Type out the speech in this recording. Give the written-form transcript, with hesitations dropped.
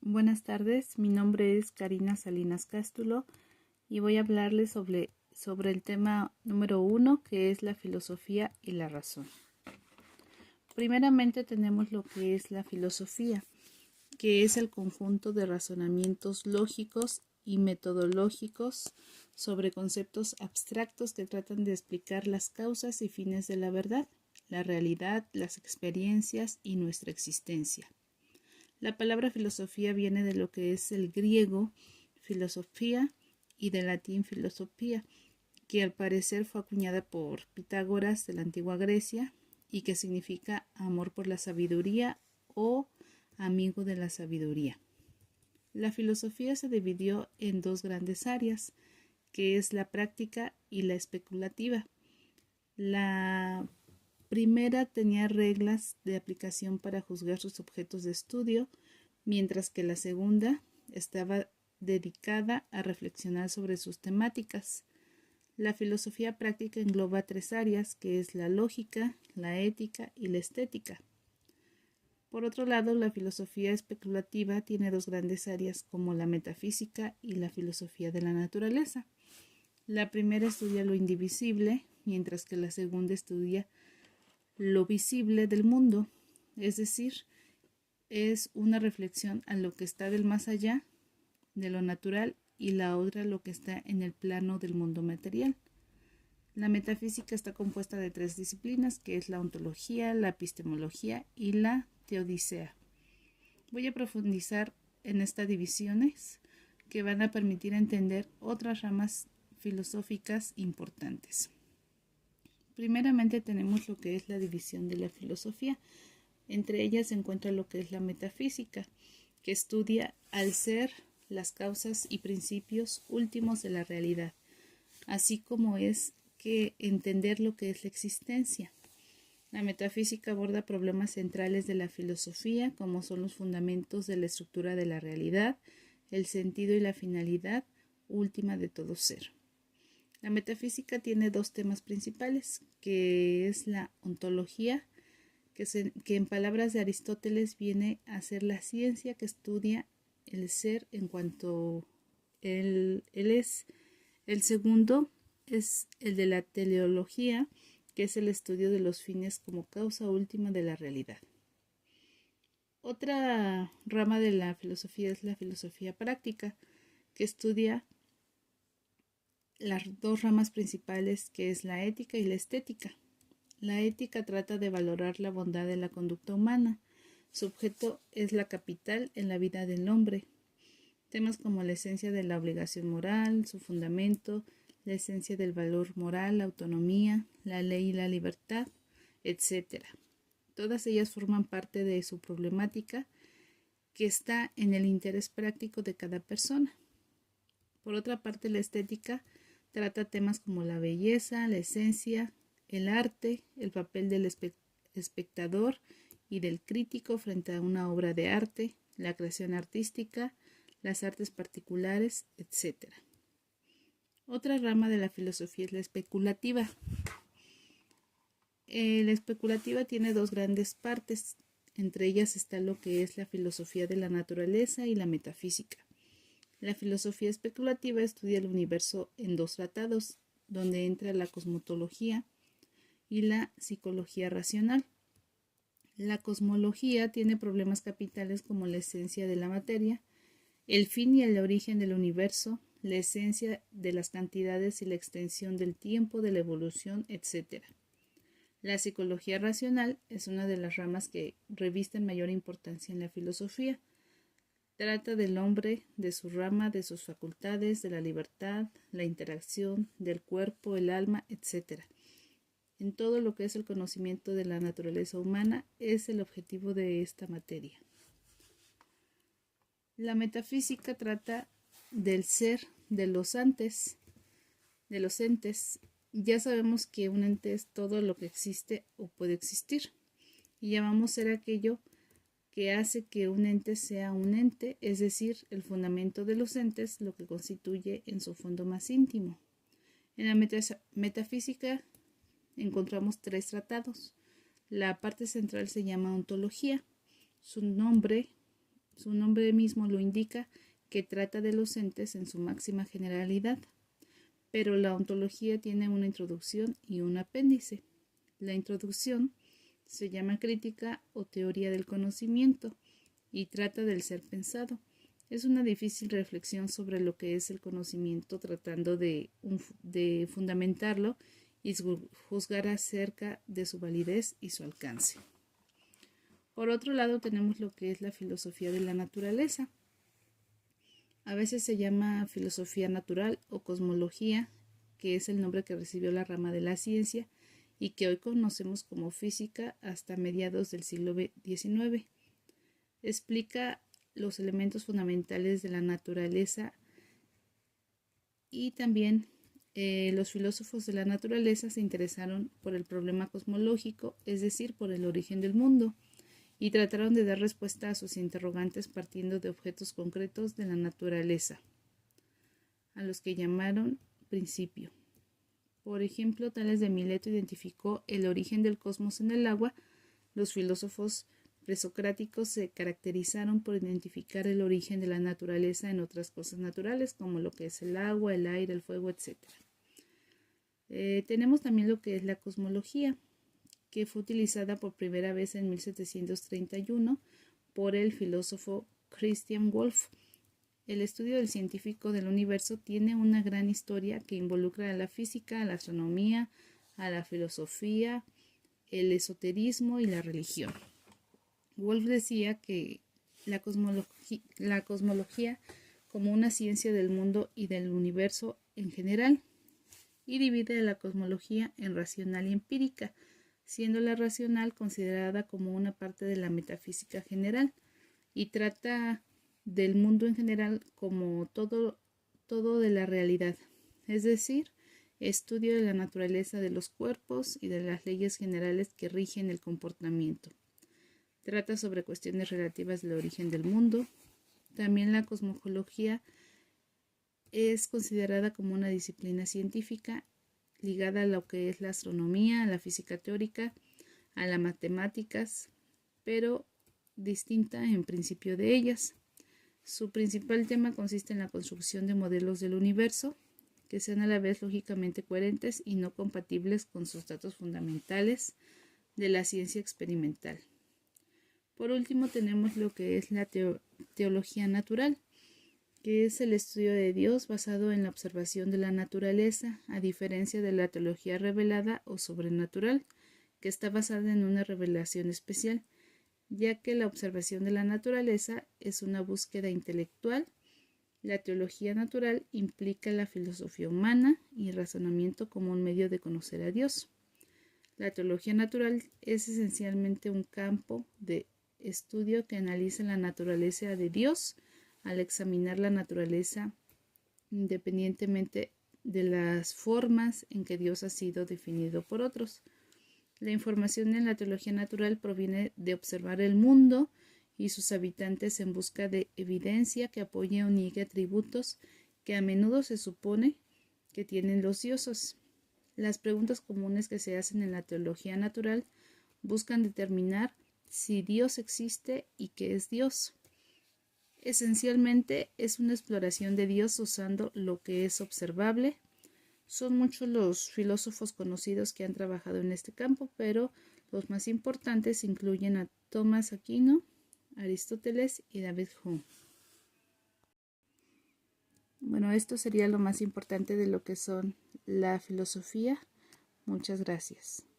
Buenas tardes, mi nombre es Karina Salinas Cástulo y voy a hablarles sobre el tema número 1, que es la filosofía y la razón. Primeramente tenemos lo que es la filosofía, que es el conjunto de razonamientos lógicos y metodológicos sobre conceptos abstractos que tratan de explicar las causas y fines de la verdad, la realidad, las experiencias y nuestra existencia. La palabra filosofía viene de lo que es el griego filosofía y del latín filosofía, que al parecer fue acuñada por Pitágoras de la antigua Grecia y que significa amor por la sabiduría o amigo de la sabiduría. La filosofía se dividió en dos grandes áreas, que es la práctica y la especulativa. La primera tenía reglas de aplicación para juzgar sus objetos de estudio, mientras que la segunda estaba dedicada a reflexionar sobre sus temáticas. La filosofía práctica engloba tres áreas, que es la lógica, la ética y la estética. Por otro lado, la filosofía especulativa tiene dos grandes áreas, como la metafísica y la filosofía de la naturaleza. La primera estudia lo indivisible, mientras que la segunda estudia lo visible del mundo, es decir, es una reflexión a lo que está del más allá de lo natural y la otra lo que está en el plano del mundo material. La metafísica está compuesta de tres disciplinas, que es la ontología, la epistemología y la teodicea. Voy a profundizar en estas divisiones que van a permitir entender otras ramas filosóficas importantes. Primeramente tenemos lo que es la división de la filosofía. Entre ellas se encuentra lo que es la metafísica, que estudia al ser, las causas y principios últimos de la realidad, así como es que entender lo que es la existencia. La metafísica aborda problemas centrales de la filosofía, como son los fundamentos de la estructura de la realidad, el sentido y la finalidad última de todo ser. La metafísica tiene dos temas principales, que es la ontología, que en palabras de Aristóteles viene a ser la ciencia que estudia el ser en cuanto él es. El segundo es el de la teleología, que es el estudio de los fines como causa última de la realidad. Otra rama de la filosofía es la filosofía práctica, que estudia las dos ramas principales, que es la ética y la estética. La ética trata de valorar la bondad de la conducta humana. Su objeto es la capital en la vida del hombre. Temas como la esencia de la obligación moral, su fundamento, la esencia del valor moral, la autonomía, la ley y la libertad, etc. Todas ellas forman parte de su problemática, que está en el interés práctico de cada persona. Por otra parte, la estética trata temas como la belleza, la esencia, el arte, el papel del espectador y del crítico frente a una obra de arte, la creación artística, las artes particulares, etc. Otra rama de la filosofía es la especulativa. La especulativa tiene dos grandes partes, entre ellas está lo que es la filosofía de la naturaleza y la metafísica. La filosofía especulativa estudia el universo en dos tratados, donde entra la cosmología y la psicología racional. La cosmología tiene problemas capitales como la esencia de la materia, el fin y el origen del universo, la esencia de las cantidades y la extensión del tiempo, de la evolución, etc. La psicología racional es una de las ramas que revisten mayor importancia en la filosofía. Trata del hombre, de su rama, de sus facultades, de la libertad, la interacción, del cuerpo, el alma, etc. En todo lo que es el conocimiento de la naturaleza humana es el objetivo de esta materia. La metafísica trata del ser, de los entes. Ya sabemos que un ente es todo lo que existe o puede existir. Y llamamos ser aquello que hace que un ente sea un ente, es decir, el fundamento de los entes, lo que constituye en su fondo más íntimo. En la metafísica encontramos tres tratados. La parte central se llama ontología. Su nombre Su nombre mismo lo indica, que trata de los entes en su máxima generalidad, pero la ontología tiene una introducción y un apéndice. La introducción se llama crítica o teoría del conocimiento y trata del ser pensado. Es una difícil reflexión sobre lo que es el conocimiento, tratando de fundamentarlo y juzgar acerca de su validez y su alcance. Por otro lado, tenemos lo que es la filosofía de la naturaleza. A veces se llama filosofía natural o cosmología, que es el nombre que recibió la rama de la ciencia y que hoy conocemos como física hasta mediados del siglo XIX. Explica los elementos fundamentales de la naturaleza y también los filósofos de la naturaleza se interesaron por el problema cosmológico, es decir, por el origen del mundo, y trataron de dar respuesta a sus interrogantes partiendo de objetos concretos de la naturaleza, a los que llamaron principio. Por ejemplo, Tales de Mileto identificó el origen del cosmos en el agua. Los filósofos presocráticos se caracterizaron por identificar el origen de la naturaleza en otras cosas naturales, como lo que es el agua, el aire, el fuego, etc. Tenemos también lo que es la cosmología, que fue utilizada por primera vez en 1731 por el filósofo Christian Wolff. El estudio del científico del universo tiene una gran historia que involucra a la física, a la astronomía, a la filosofía, el esoterismo y la religión. Wolff decía que la cosmología como una ciencia del mundo y del universo en general, y divide a la cosmología en racional y empírica, siendo la racional considerada como una parte de la metafísica general, y trata del mundo en general como todo de la realidad, es decir, estudio de la naturaleza de los cuerpos y de las leyes generales que rigen el comportamiento. Trata sobre cuestiones relativas del origen del mundo. También la cosmología es considerada como una disciplina científica ligada a lo que es la astronomía, a la física teórica, a las matemáticas, pero distinta en principio de ellas. Su principal tema consiste en la construcción de modelos del universo que sean a la vez lógicamente coherentes y no compatibles con sus datos fundamentales de la ciencia experimental. Por último, tenemos lo que es la teología natural, que es el estudio de Dios basado en la observación de la naturaleza, a diferencia de la teología revelada o sobrenatural, que está basada en una revelación especial, ya que la observación de la naturaleza es una búsqueda intelectual. La teología natural implica la filosofía humana y el razonamiento como un medio de conocer a Dios. La teología natural es esencialmente un campo de estudio que analiza la naturaleza de Dios al examinar la naturaleza independientemente de las formas en que Dios ha sido definido por otros. La información en la teología natural proviene de observar el mundo y sus habitantes en busca de evidencia que apoye o niegue atributos que a menudo se supone que tienen los dioses. Las preguntas comunes que se hacen en la teología natural buscan determinar si Dios existe y qué es Dios. Esencialmente es una exploración de Dios usando lo que es observable. Son muchos los filósofos conocidos que han trabajado en este campo, pero los más importantes incluyen a Tomás Aquino, Aristóteles y David Hume. Bueno, esto sería lo más importante de lo que son la filosofía. Muchas gracias.